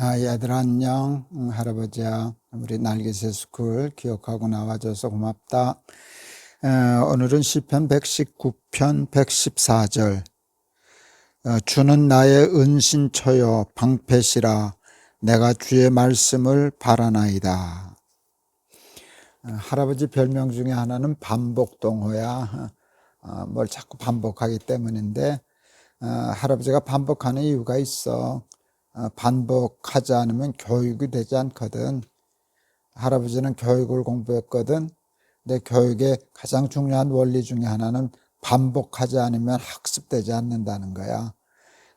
얘들아 안녕. 할아버지야. 우리 날개새 스쿨 기억하고 나와줘서 고맙다. 오늘은 시편 119편 114절. 주는 나의 은신처여 방패시라 내가 주의 말씀을 바라나이다. 할아버지 별명 중에 하나는 반복동호야. 뭘 자꾸 반복하기 때문인데 할아버지가 반복하는 이유가 있어. 반복하지 않으면 교육이 되지 않거든. 할아버지는 교육을 공부했거든. 근데 교육의 가장 중요한 원리 중에 하나는 반복하지 않으면 학습되지 않는다는 거야.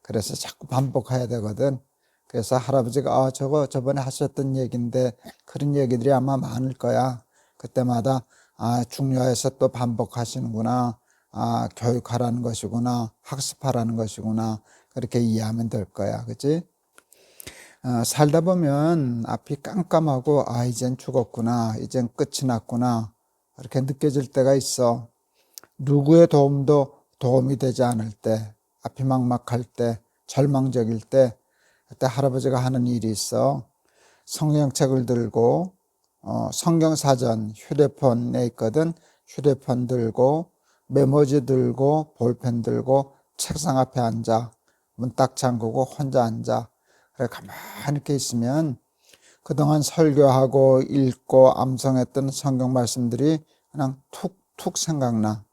그래서 자꾸 반복해야 되거든. 그래서 할아버지가 저번에 하셨던 얘기인데 그런 얘기들이 아마 많을 거야. 그때마다 중요해서 또 반복하시는구나. 교육하라는 것이구나. 학습하라는 것이구나. 그렇게 이해하면 될 거야. 그치? 살다 보면 앞이 깜깜하고 이젠 죽었구나, 이젠 끝이 났구나 이렇게 느껴질 때가 있어. 누구의 도움이 되지 않을 때, 앞이 막막할 때, 절망적일 때, 그때 할아버지가 하는 일이 있어. 성경책을 들고 성경사전 휴대폰에 있거든. 휴대폰 들고 메모지 들고 볼펜 들고 책상 앞에 앉아, 문 딱 잠그고 혼자 앉아. 그래 가만히 이렇게 있으면 그동안 설교하고 읽고 암송했던 성경 말씀들이 그냥 툭툭 생각나.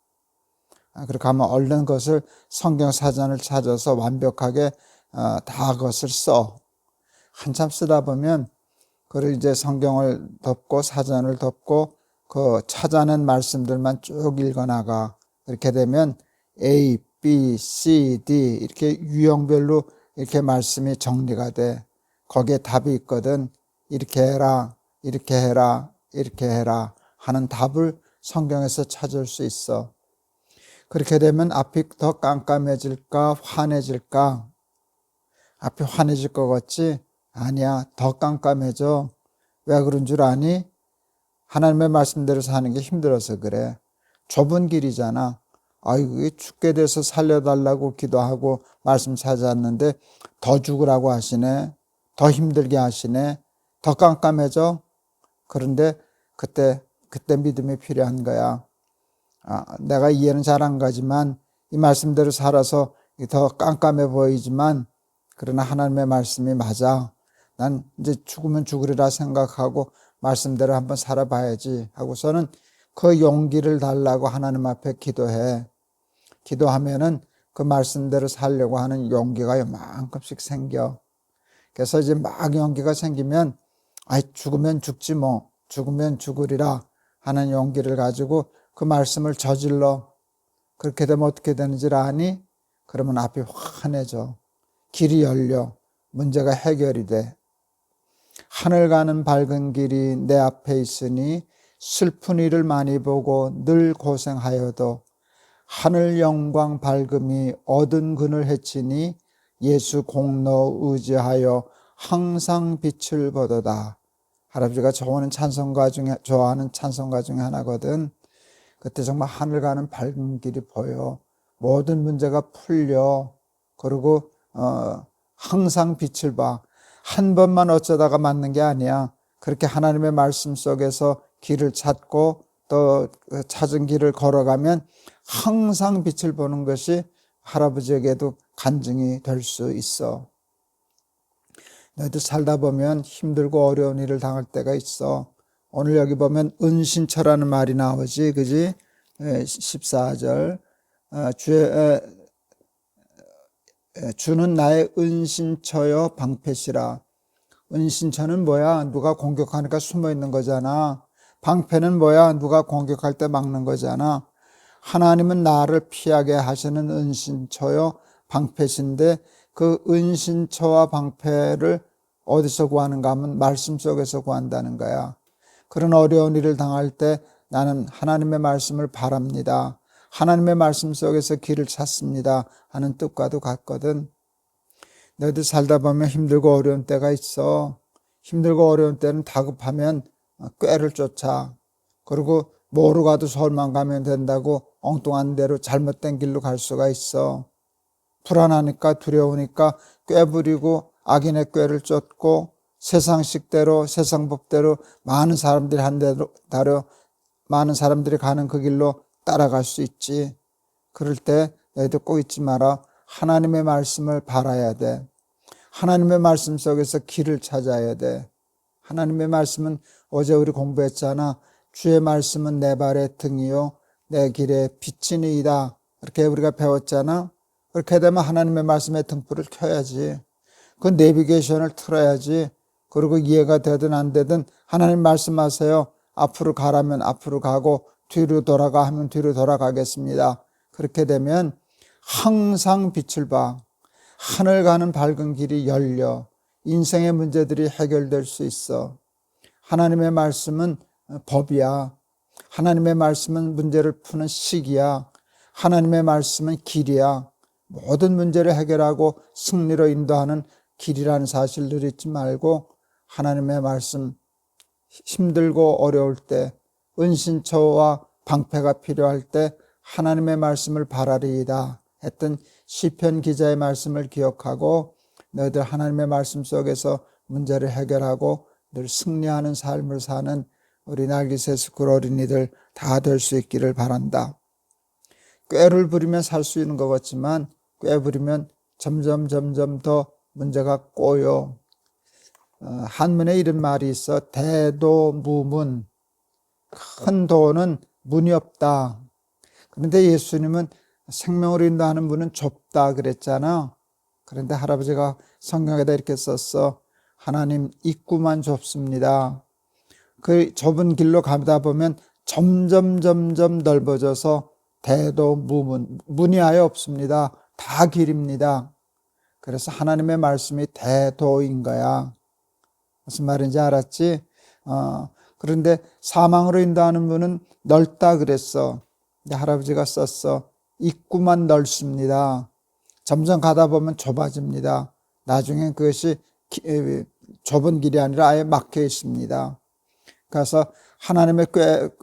그렇게 하면 얼른 그것을 성경 사전을 찾아서 완벽하게 다 그것을 써. 한참 쓰다 보면 그걸 이제 성경을 덮고 사전을 덮고 그 찾아낸 말씀들만 쭉 읽어나가. 그렇게 되면 A, B, C, D 이렇게 유형별로 이렇게 말씀이 정리가 돼. 거기에 답이 있거든. 이렇게 해라, 이렇게 해라, 이렇게 해라 하는 답을 성경에서 찾을 수 있어. 그렇게 되면 앞이 더 깜깜해질까 환해질까? 앞이 환해질 것 같지? 아니야, 더 깜깜해져. 왜 그런 줄 아니? 하나님의 말씀대로 사는 게 힘들어서 그래. 좁은 길이잖아. 이게 죽게 돼서 살려달라고 기도하고 말씀 찾았는데 더 죽으라고 하시네. 더 힘들게 하시네. 더 깜깜해져. 그런데 그때 믿음이 필요한 거야. 내가 이해는 잘 안 가지만 이 말씀대로 살아서 더 깜깜해 보이지만 그러나 하나님의 말씀이 맞아. 난 이제 죽으면 죽으리라 생각하고 말씀대로 한번 살아봐야지 하고서는 그 용기를 달라고 하나님 앞에 기도해. 기도하면은 그 말씀대로 살려고 하는 용기가 요만큼씩 생겨. 그래서 이제 막 용기가 생기면 죽으면 죽지 뭐, 죽으면 죽으리라 하는 용기를 가지고 그 말씀을 저질러. 그렇게 되면 어떻게 되는지 아니? 그러면 앞이 환해져. 길이 열려. 문제가 해결이 돼. 하늘 가는 밝은 길이 내 앞에 있으니 슬픈 일을 많이 보고 늘 고생하여도 하늘 영광 밝음이 얻은 근을 헤치니 예수 공로 의지하여 항상 빛을 보도다. 할아버지가 좋아하는 찬송가 중에 하나거든. 그때 정말 하늘 가는 밝은 길이 보여. 모든 문제가 풀려. 그리고 항상 빛을 봐. 한 번만 어쩌다가 맞는 게 아니야. 그렇게 하나님의 말씀 속에서 길을 찾고 또 찾은 길을 걸어가면 항상 빛을 보는 것이 할아버지에게도 간증이 될 수 있어. 너희도 살다 보면 힘들고 어려운 일을 당할 때가 있어. 오늘 여기 보면 은신처라는 말이 나오지, 그지? 14절. 주는 나의 은신처여 방패시라. 은신처는 뭐야? 누가 공격하니까 숨어 있는 거잖아. 방패는 뭐야? 누가 공격할 때 막는 거잖아. 하나님은 나를 피하게 하시는 은신처요 방패신데 그 은신처와 방패를 어디서 구하는가 하면 말씀 속에서 구한다는 거야. 그런 어려운 일을 당할 때 나는 하나님의 말씀을 바랍니다. 하나님의 말씀 속에서 길을 찾습니다 하는 뜻과도 같거든. 너희들 살다 보면 힘들고 어려운 때가 있어. 힘들고 어려운 때는 다급하면 꾀를 쫓아. 그리고 뭐로 가도 서울만 가면 된다고 엉뚱한 대로 잘못된 길로 갈 수가 있어. 불안하니까 두려우니까 꾀부리고 악인의 꾀를 쫓고 세상식대로 세상 법대로 많은 사람들이 많은 사람들이 가는 그 길로 따라갈 수 있지. 그럴 때 너희도 꼭 잊지 마라. 하나님의 말씀을 바라야 돼. 하나님의 말씀 속에서 길을 찾아야 돼. 하나님의 말씀은 어제 우리 공부했잖아. 주의 말씀은 내 발의 등이요 내 길의 빛이니이다. 이렇게 우리가 배웠잖아. 그렇게 되면 하나님의 말씀의 등불을 켜야지. 그 내비게이션을 틀어야지. 그리고 이해가 되든 안 되든 하나님 말씀하세요. 앞으로 가라면 앞으로 가고 뒤로 돌아가 하면 뒤로 돌아가겠습니다. 그렇게 되면 항상 빛을 봐. 하늘 가는 밝은 길이 열려. 인생의 문제들이 해결될 수 있어. 하나님의 말씀은 법이야. 하나님의 말씀은 문제를 푸는 식이야. 하나님의 말씀은 길이야. 모든 문제를 해결하고 승리로 인도하는 길이라는 사실을 잊지 말고 하나님의 말씀, 힘들고 어려울 때, 은신처와 방패가 필요할 때 하나님의 말씀을 바라리이다 했던 시편 기자의 말씀을 기억하고 너희들 하나님의 말씀 속에서 문제를 해결하고 늘 승리하는 삶을 사는 우리 날기새 스쿨 어린이들 다 될 수 있기를 바란다. 꾀를 부리면 살 수 있는 것 같지만 꾀 부리면 점점 더 문제가 꼬여. 한문에 이런 말이 있어. 대도무문. 큰 도는 문이 없다. 그런데 예수님은 생명으로 인도하는 문은 좁다 그랬잖아. 그런데 할아버지가 성경에다 이렇게 썼어. 하나님 입구만 좁습니다. 그 좁은 길로 가다 보면 점점 넓어져서 대도무문. 문이 아예 없습니다. 다 길입니다. 그래서 하나님의 말씀이 대도인 거야. 무슨 말인지 알았지? 그런데 사망으로 인도하는 문은 넓다 그랬어. 근데 할아버지가 썼어. 입구만 넓습니다. 점점 가다 보면 좁아집니다. 나중엔 그것이 좁은 길이 아니라 아예 막혀 있습니다. 그래서 하나님의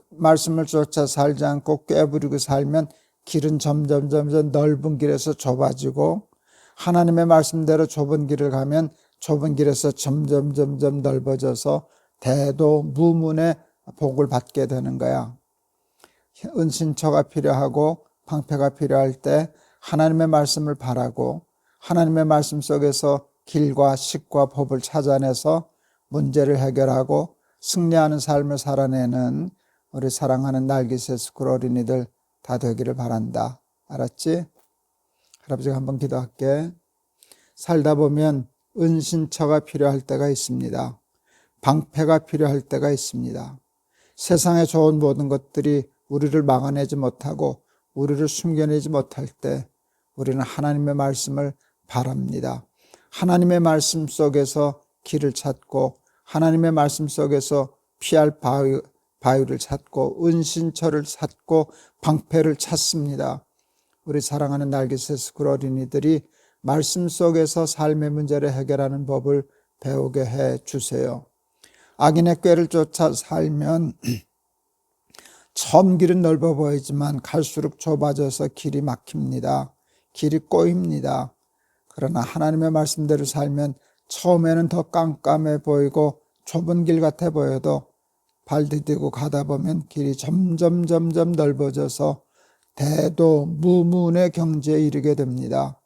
말씀을 쫓아 살지 않고 꾀부리고 살면 길은 점점 넓은 길에서 좁아지고 하나님의 말씀대로 좁은 길을 가면 좁은 길에서 점점 넓어져서 대도무문의 복을 받게 되는 거야. 은신처가 필요하고 방패가 필요할 때 하나님의 말씀을 바라고 하나님의 말씀 속에서 길과 식과 법을 찾아내서 문제를 해결하고 승리하는 삶을 살아내는 우리 사랑하는 날기새 스쿨 어린이들 다 되기를 바란다. 알았지? 할아버지가 한번 기도할게. 살다 보면 은신처가 필요할 때가 있습니다. 방패가 필요할 때가 있습니다. 세상에 좋은 모든 것들이 우리를 막아내지 못하고 우리를 숨겨내지 못할 때 우리는 하나님의 말씀을 바랍니다. 하나님의 말씀 속에서 길을 찾고 하나님의 말씀 속에서 피할 바위를 찾고 은신처를 찾고 방패를 찾습니다. 우리 사랑하는 날기새 스쿨 어린이들이 말씀 속에서 삶의 문제를 해결하는 법을 배우게 해 주세요. 악인의 꾀를 쫓아 살면 처음 길은 넓어 보이지만 갈수록 좁아져서 길이 막힙니다. 길이 꼬입니다. 그러나 하나님의 말씀대로 살면 처음에는 더 깜깜해 보이고 좁은 길 같아 보여도 발 디디고 가다 보면 길이 점점 넓어져서 대도무문의 경지에 이르게 됩니다.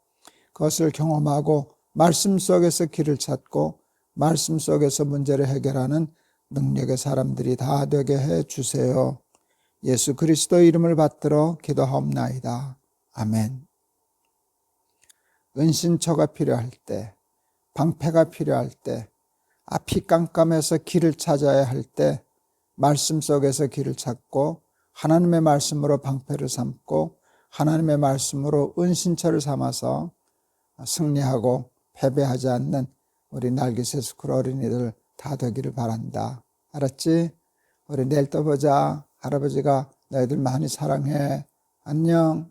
그것을 경험하고 말씀 속에서 길을 찾고 말씀 속에서 문제를 해결하는 능력의 사람들이 다 되게 해 주세요. 예수 그리스도 이름을 받들어 기도하옵나이다. 아멘. 은신처가 필요할 때, 방패가 필요할 때, 앞이 깜깜해서 길을 찾아야 할 때 말씀 속에서 길을 찾고 하나님의 말씀으로 방패를 삼고 하나님의 말씀으로 은신처를 삼아서 승리하고 패배하지 않는 우리 날기새 스쿨 어린이들 다 되기를 바란다. 알았지? 우리 내일 또 보자. 할아버지가 너희들 많이 사랑해. 안녕.